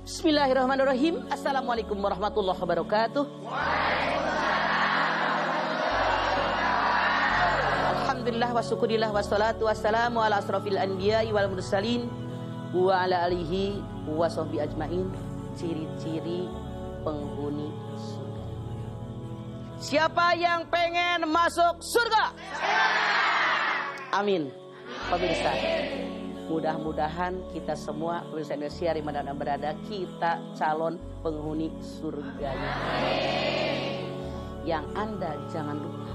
Bismillahirrahmanirrahim. Assalamualaikum warahmatullahi wabarakatuh. Alhamdulillah wa syukurillah wassalatu wassalamu ala asrofil anbiya'i wal mursalin wa ala alihi wa sahbihi ajmain. Ciri-ciri penghuni surga. Siapa yang pengen masuk surga? Amin. Pemirsa, mudah-mudahan kita semua pemirsa Indonesia di mana berada, kita calon penghuni surganya. Yang Anda jangan lupa,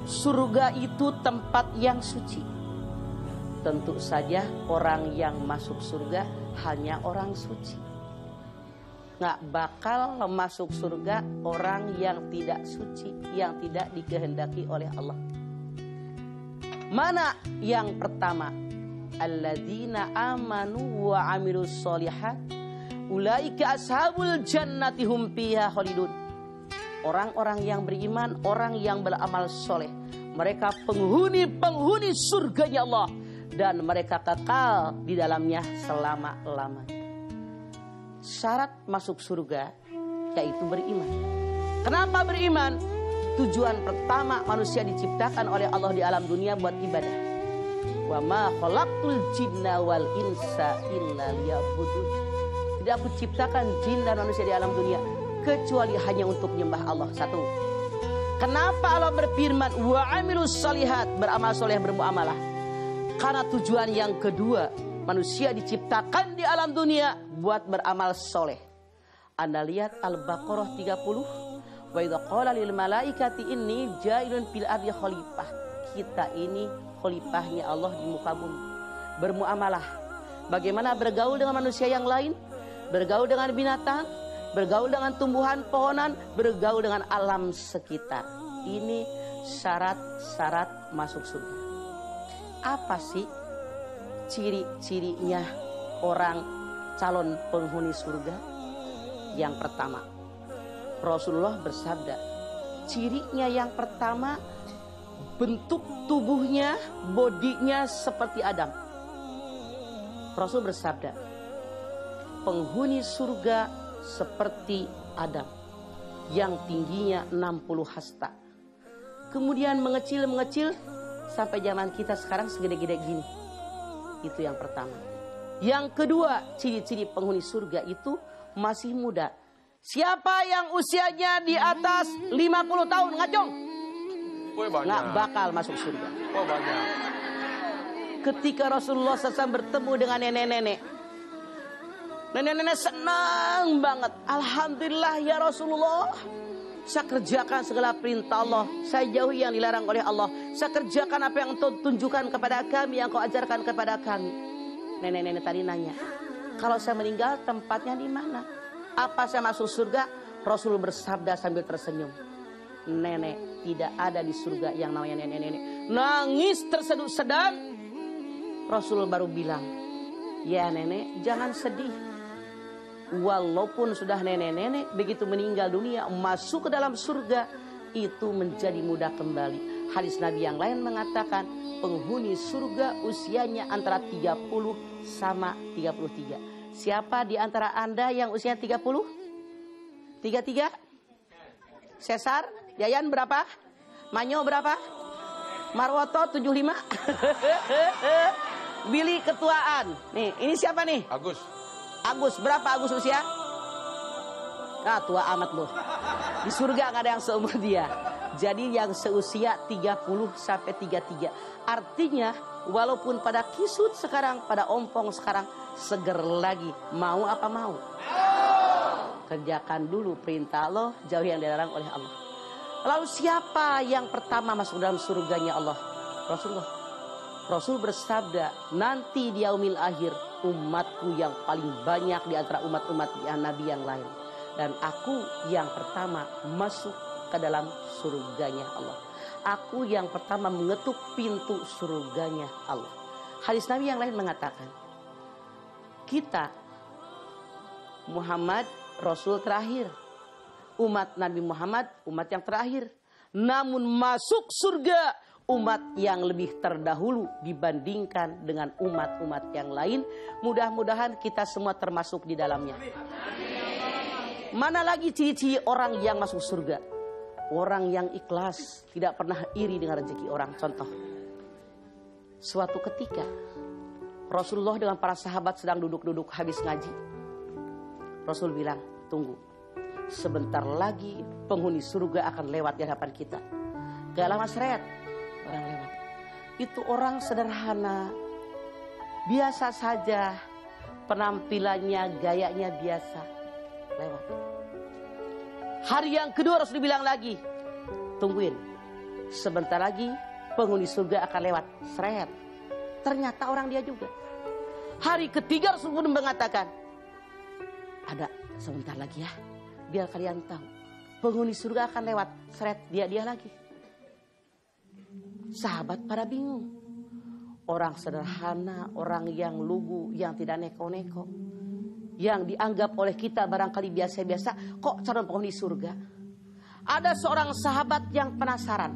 surga itu tempat yang suci. Tentu saja orang yang masuk surga hanya orang suci. Nggak bakal masuk surga orang yang tidak suci, yang tidak dikehendaki oleh Allah. Mana yang pertama? Alladzina amanu wa amilus solihat ulaika ashabul jannati hum fiha khalidun. Orang-orang yang beriman, orang yang beramal soleh, mereka penghuni surganya Allah, dan mereka kekal di dalamnya selama-lamanya. Syarat masuk surga yaitu beriman. Kenapa beriman? Tujuan pertama manusia diciptakan oleh Allah di alam dunia buat ibadah. Wa ma khalaqtul jinna wal insa illa liya'budun. Tidak aku ciptakan jin dan manusia di alam dunia kecuali hanya untuk menyembah Allah. Satu. Kenapa Allah berfirman wa amilus solihat, beramal soleh, bermuamalah? Karena tujuan yang kedua, manusia diciptakan di alam dunia buat beramal soleh. Anda lihat Al-Baqarah 30. Wa idza qala lil malaikati inni ja'ilun fil ardi khalifah. Kita ini khalifahnya Allah di muka bumi. Bermuamalah. Bagaimana bergaul dengan manusia yang lain? Bergaul dengan binatang, bergaul dengan tumbuhan, pohonan, bergaul dengan alam sekitar. Ini syarat-syarat masuk surga. Apa sih ciri-cirinya orang calon penghuni surga? Yang pertama, Rasulullah bersabda, cirinya yang pertama, bentuk tubuhnya, bodinya seperti Adam. Rasul bersabda, penghuni surga seperti Adam, yang tingginya 60 hasta. Kemudian mengecil sampai zaman kita sekarang segede-gede gini. Itu yang pertama. Yang kedua, ciri-ciri penghuni surga itu masih muda. Siapa yang usianya di atas 50 tahun ngacung? Nggak bakal masuk surga. Banyak. Ketika Rasulullah SAW bertemu dengan nenek-nenek, nenek-nenek senang banget. Alhamdulillah ya Rasulullah, saya kerjakan segala perintah Allah, saya jauhi yang dilarang oleh Allah, saya kerjakan apa yang engkau tunjukkan kepada kami, yang kau ajarkan kepada kami. Nenek-nenek tadi nanya, kalau saya meninggal tempatnya di mana? Apa saya masuk surga? Rasul bersabda sambil tersenyum, nenek, tidak ada di surga yang namanya nenek-nenek. Nangis terseduh-sedang. Rasul baru bilang, ya nenek, jangan sedih. Walaupun sudah nenek-nenek, begitu meninggal dunia masuk ke dalam surga, itu menjadi mudah kembali. Hadis Nabi yang lain mengatakan, penghuni surga usianya antara 30 sama 33. Siapa di antara Anda yang usianya 30? 33? Cesar? Yayan berapa? Manyo berapa? Marwoto 75? Billy ketuaan. Nih, ini siapa nih? Agus. Agus, berapa Agus usia? Ah, tua amat loh. Di surga nggak ada yang seumur dia. Jadi yang seusia 30 sampai 33. Artinya walaupun pada kisut sekarang, pada ompong sekarang, seger lagi. Mau apa mau? Kerjakan dulu perintah Allah, jauhi yang dilarang oleh Allah. Lalu siapa yang pertama masuk dalam surganya Allah? Rasulullah. Rasul bersabda, nanti di yaumil akhir, umatku yang paling banyak di antara umat-umat Nabi yang lain. Dan aku yang pertama masuk ke dalam surganya Allah. Aku yang pertama mengetuk pintu surganya Allah. Hadis Nabi yang lain mengatakan, kita Muhammad Rasul terakhir, umat Nabi Muhammad umat yang terakhir, namun masuk surga umat yang lebih terdahulu dibandingkan dengan umat-umat yang lain. Mudah-mudahan kita semua termasuk di dalamnya. Mana lagi ciri-ciri orang yang masuk surga? Orang yang ikhlas, tidak pernah iri dengan rezeki orang. Contoh, suatu ketika Rasulullah dengan para sahabat sedang duduk-duduk habis ngaji. Rasul bilang, tunggu, sebentar lagi penghuni surga akan lewat di hadapan kita. Gak lama seret, orang lewat. Itu orang sederhana, biasa saja, penampilannya, gayanya biasa, lewat. Hari yang kedua Rasul bilang lagi, tungguin, sebentar lagi penghuni surga akan lewat, seret. Ternyata orang dia juga. Hari ketiga Rasul pun mengatakan, ada sebentar lagi ya, biar kalian tahu, penghuni surga akan lewat, seret, dia lagi. Sahabat pada bingung. Orang sederhana, orang yang lugu, yang tidak neko-neko, yang dianggap oleh kita barangkali biasa-biasa, kok calon penghuni surga? Ada seorang sahabat yang penasaran,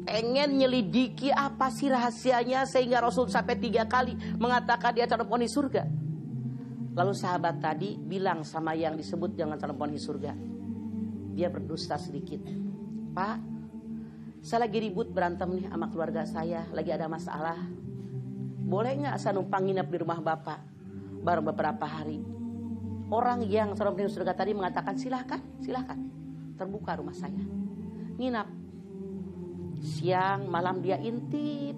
pengen nyelidiki apa sih rahasianya sehingga Rasul sampai 3 kali mengatakan dia calon penghuni surga. Lalu sahabat tadi bilang sama yang disebut jangan calon penghuni surga, dia berdusta sedikit. Pak, saya lagi ribut berantem nih sama keluarga saya, lagi ada masalah. Boleh nggak saya numpang nginep di rumah Bapak baru beberapa hari? Orang yang calon penghuni surga tadi mengatakan silahkan, terbuka rumah saya, nginap. Siang malam dia intip.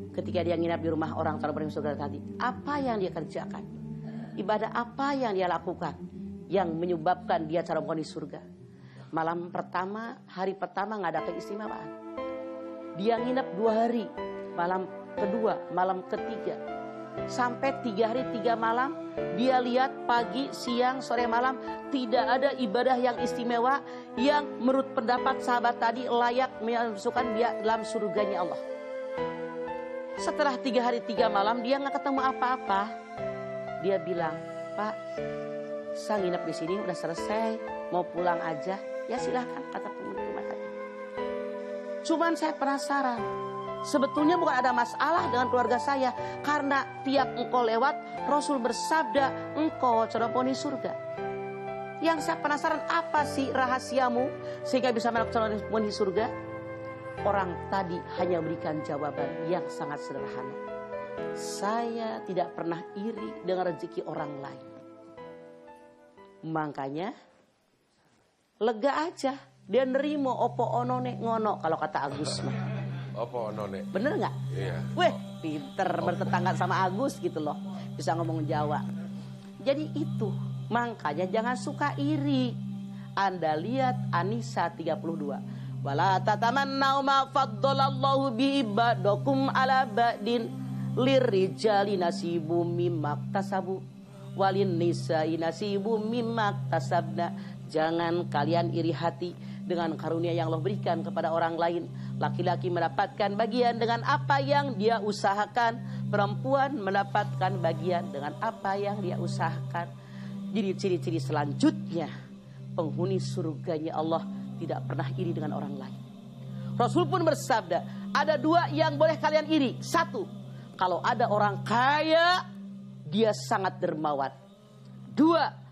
Ketika dia nginap di rumah orang calon penghuni surga tadi, apa yang dia kerjakan? Ibadah apa yang dia lakukan yang menyebabkan dia calon penghuni surga? Malam pertama, hari pertama nggak ada keistimewaan. Dia nginap 2 hari, malam kedua, malam ketiga, sampai 3 hari 3 malam. Dia lihat pagi, siang, sore, malam tidak ada ibadah yang istimewa yang menurut pendapat sahabat tadi layak memasukkan dia dalam surganya Allah. Setelah 3 hari 3 malam dia nggak ketemu apa-apa. Dia bilang, Pak, saya nginep di sini udah selesai, mau pulang aja. Ya silahkan, kata penghuni rumah tadi. Cuman saya penasaran, sebetulnya bukan ada masalah dengan keluarga saya, karena tiap engkau lewat Rasul bersabda engkau calon penghuni surga. Yang saya penasaran, apa sih rahasiamu sehingga bisa masuk calon penghuni surga? Orang tadi hanya memberikan jawaban yang sangat sederhana. Saya tidak pernah iri dengan rezeki orang lain. Makanya lega aja, dia nerimo opo onone ngono kalau kata Agus mah. Opo onone. Bener nggak? Iya. Weh, pinter bertetangga sama Agus gitu loh, bisa ngomong Jawa. Jadi itu, makanya jangan suka iri. Anda lihat An-Nisa 32. Wala tatamannau ma faddalallahu bi ibadakum ala ba'din lirrijali nasibum mimma iktasabu walin nisa'i nasibum mimma iktasabna. Jangan kalian iri hati dengan karunia yang Allah berikan kepada orang lain. Laki-laki mendapatkan bagian dengan apa yang dia usahakan, perempuan mendapatkan bagian dengan apa yang dia usahakan. Jadi ciri-ciri selanjutnya, penghuni surganya Allah tidak pernah iri dengan orang lain. Rasul pun bersabda, ada 2 yang boleh kalian iri. 1, kalau ada orang kaya, dia sangat dermawan. 2,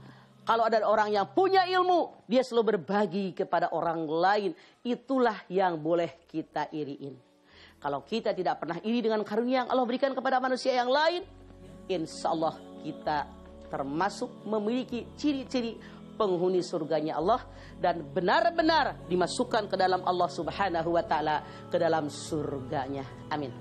kalau ada orang yang punya ilmu, dia selalu berbagi kepada orang lain. Itulah yang boleh kita iriin. Kalau kita tidak pernah iri dengan karunia yang Allah berikan kepada manusia yang lain, insya Allah kita termasuk memiliki ciri-ciri penghuni surganya Allah. Dan benar-benar dimasukkan ke dalam Allah subhanahu wa ta'ala, ke dalam surganya. Amin.